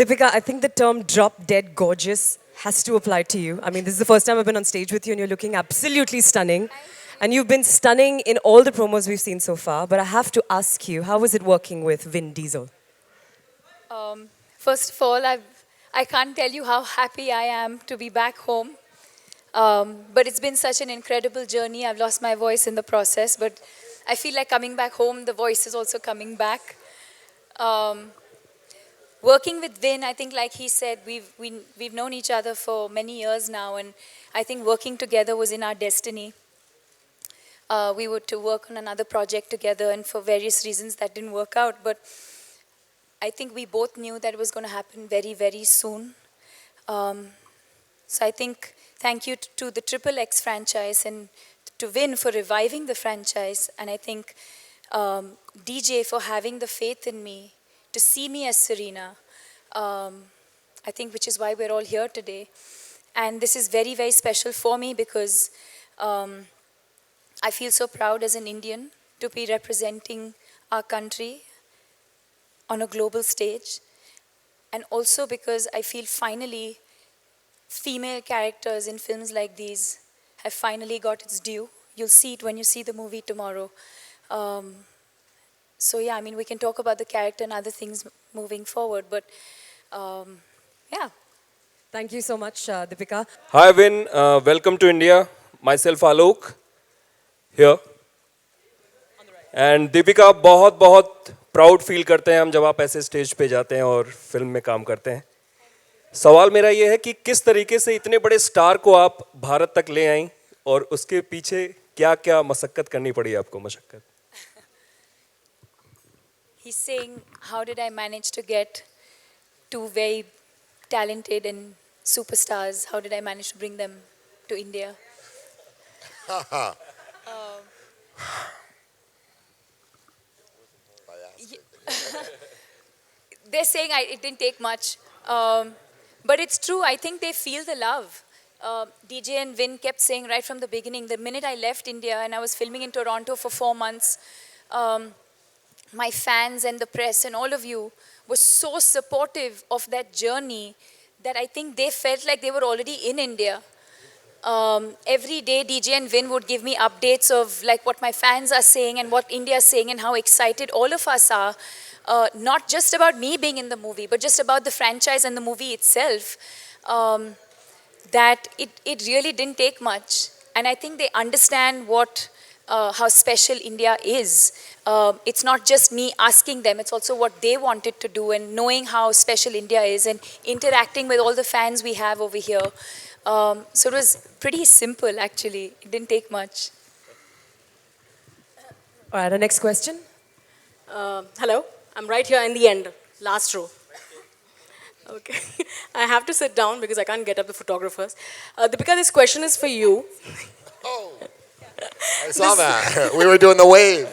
Deepika, I think the term drop dead gorgeous has to apply to you. I mean, this is the first time I've been on stage with you and you're looking absolutely stunning. And you've been stunning in all the promos we've seen so far. But I have to ask you, how was it working with Vin Diesel? First of all, I can't tell you how happy I am to be back home. But it's been such an incredible journey. I've lost my voice in the process, but I feel like coming back home, the voice is also coming back. Um, Working with Vin, I think, like he said, we've known each other for many years now, and I think working together was in our destiny. We were to work on another project together, and for various reasons that didn't work out. But I think we both knew that it was going to happen very, very soon. Um, so I think thank you to the Triple X franchise and to Vin for reviving the franchise, and I think DJ for having the faith in me to see me as Serena. I think which is why we're all here today. And this is very, very special for me because I feel so proud as an Indian to be representing our country on a global stage. And also because I feel finally female characters in films like these have finally got its due. You'll see it when you see the movie tomorrow. So yeah, I mean, we can talk about the character and other things moving forward, but yeah. Thank you so much, Deepika. Hi Vin, welcome to India. Myself Alok here. And Deepika बहुत बहुत proud feel करते हैं हम जब आप ऐसे stage पे जाते हैं और फिल्म में काम करते हैं. सवाल मेरा ये है कि किस तरीके से इतने बड़े स्टार को आप भारत तक ले आई और उसके पीछे क्या क्या मशक्कत करनी पड़ी आपको मशक्कत. He's saying, how did I manage to get two very talented and superstars? How did I manage to bring them to India? They're saying it didn't take much. But it's true. I think they feel the love. DJ and Vin kept saying right from the beginning, the minute I left India and I was filming in Toronto for 4 months, my fans and the press and all of you were so supportive of that journey that I think they felt like they were already in India. Every day DJ and Vin would give me updates of like what my fans are saying and what India is saying and how excited all of us are. Not just about me being in the movie, but just about the franchise and the movie itself. That it really didn't take much. And I think they understand how special India is. It's not just me asking them, it's also what they wanted to do and knowing how special India is and interacting with all the fans we have over here. So it was pretty simple, actually. It didn't take much. All right, our next question. Hello, I'm right here in the end, last row. Okay, I have to sit down because I can't get up the photographers. Deepika, this question is for you. Oh, I saw that. We were doing the wave.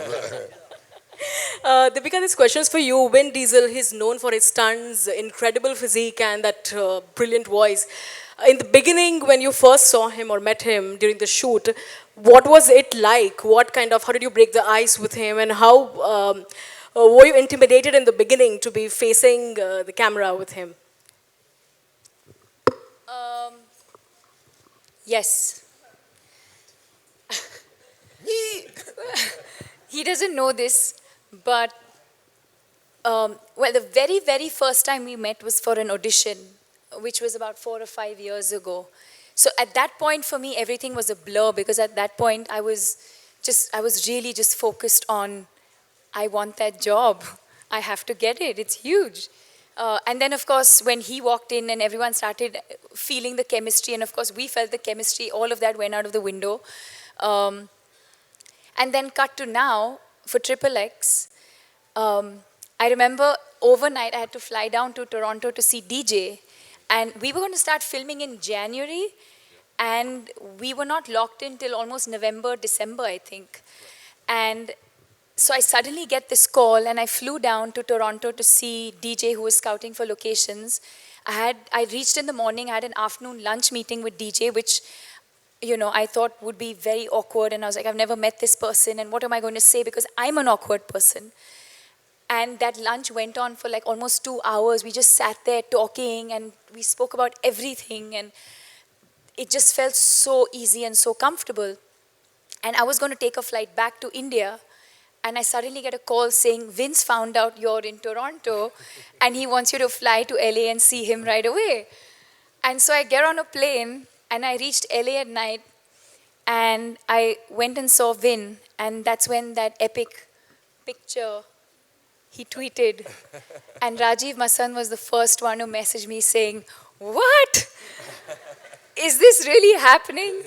Deepika, this question is for you. Vin Diesel, he's known for his stunts, incredible physique, and that brilliant voice. In the beginning, when you first saw him or met him during the shoot, what was it like? How did you break the ice with him, and how were you intimidated in the beginning to be facing the camera with him? Yes. He doesn't know this, but well, the very, very first time we met was for an audition, which was about 4 or 5 years ago. So at that point, for me, everything was a blur because at that point, I was really just focused on, I want that job. I have to get it. It's huge. And then, of course, when he walked in and everyone started feeling the chemistry, and of course, we felt the chemistry, all of that went out of the window. And then cut to now, for Triple X, I remember overnight I had to fly down to Toronto to see DJ. And we were going to start filming in January, and we were not locked in till almost November, December, I think. And so I suddenly get this call, and I flew down to Toronto to see DJ, who was scouting for locations. I reached in the morning, I had an afternoon lunch meeting with DJ, which, you know, I thought would be very awkward. And I was like, I've never met this person, and what am I going to say? Because I'm an awkward person. And that lunch went on for like almost 2 hours. We just sat there talking and we spoke about everything. And it just felt so easy and so comfortable. And I was going to take a flight back to India. And I suddenly get a call saying, Vince found out you're in Toronto and he wants you to fly to LA and see him right away. And so I get on a plane and I reached LA at night and I went and saw Vin. And that's when that epic picture he tweeted. And Rajiv Masan was the first one who messaged me saying, what? Is this really happening?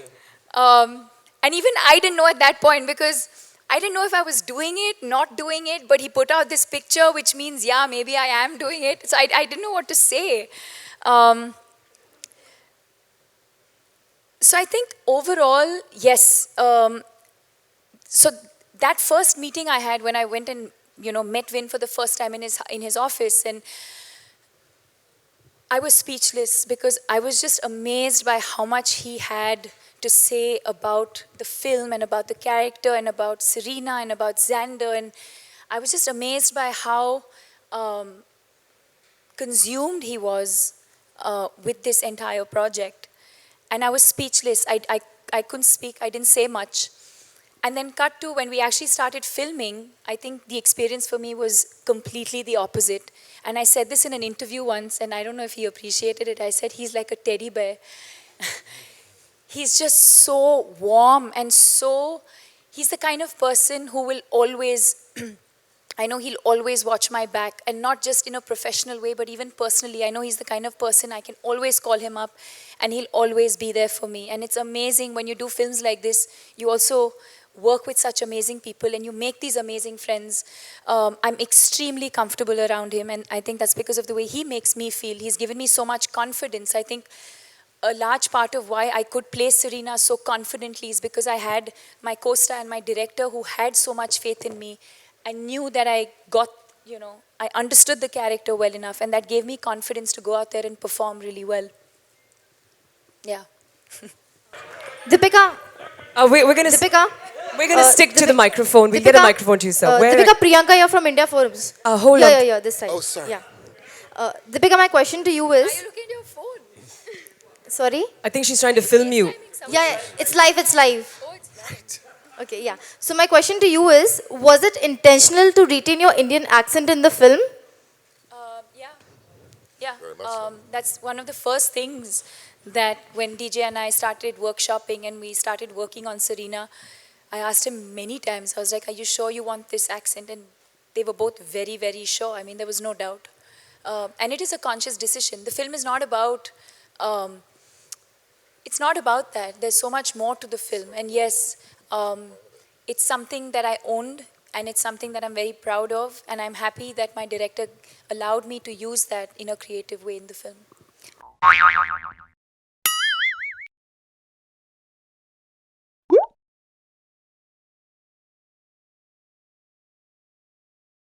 And even I didn't know at that point because I didn't know if I was doing it, not doing it, but he put out this picture, which means, yeah, maybe I am doing it. So I didn't know what to say. So I think overall, yes. So that first meeting I had when I went and met Vin for the first time in his office, and I was speechless because I was just amazed by how much he had to say about the film and about the character and about Serena and about Xander. And I was just amazed by how consumed he was with this entire project. And I was speechless. I couldn't speak. I didn't say much. And then cut to when we actually started filming, I think the experience for me was completely the opposite. And I said this in an interview once, and I don't know if he appreciated it. I said, he's like a teddy bear. He's just so warm and he's the kind of person who will always, I know he'll always watch my back, and not just in a professional way, but even personally. I know he's the kind of person I can always call him up and he'll always be there for me. And it's amazing when you do films like this, you also work with such amazing people and you make these amazing friends. I'm extremely comfortable around him, and I think that's because of the way he makes me feel. He's given me so much confidence. I think a large part of why I could play Serena so confidently is because I had my co-star and my director who had so much faith in me. I knew that I understood the character well enough, and that gave me confidence to go out there and perform really well. Yeah. Deepika, We're gonna Deepika. we're gonna stick to the microphone. We'll get a Deepika, microphone to you, sir. Where? Deepika, Priyanka, you're from India Forums. Hold yeah, on. Yeah, this side. Oh, sorry. Yeah. Deepika, my question to you is. Are you looking at your phone? Sorry? I think she's trying to film you. Yeah, it's live, it's live. Oh, it's right. Okay, yeah. So my question to you is, was it intentional to retain your Indian accent in the film? Yeah. Yeah. Very much so. That's one of the first things that when DJ and I started workshopping and we started working on Serena, I asked him many times, I was like, are you sure you want this accent? And they were both very, very sure. I mean, there was no doubt. And it is a conscious decision. The film is not about, it's not about that. There's so much more to the film. And yes, it's something that I owned, and it's something that I'm very proud of. And I'm happy that my director allowed me to use that in a creative way in the film.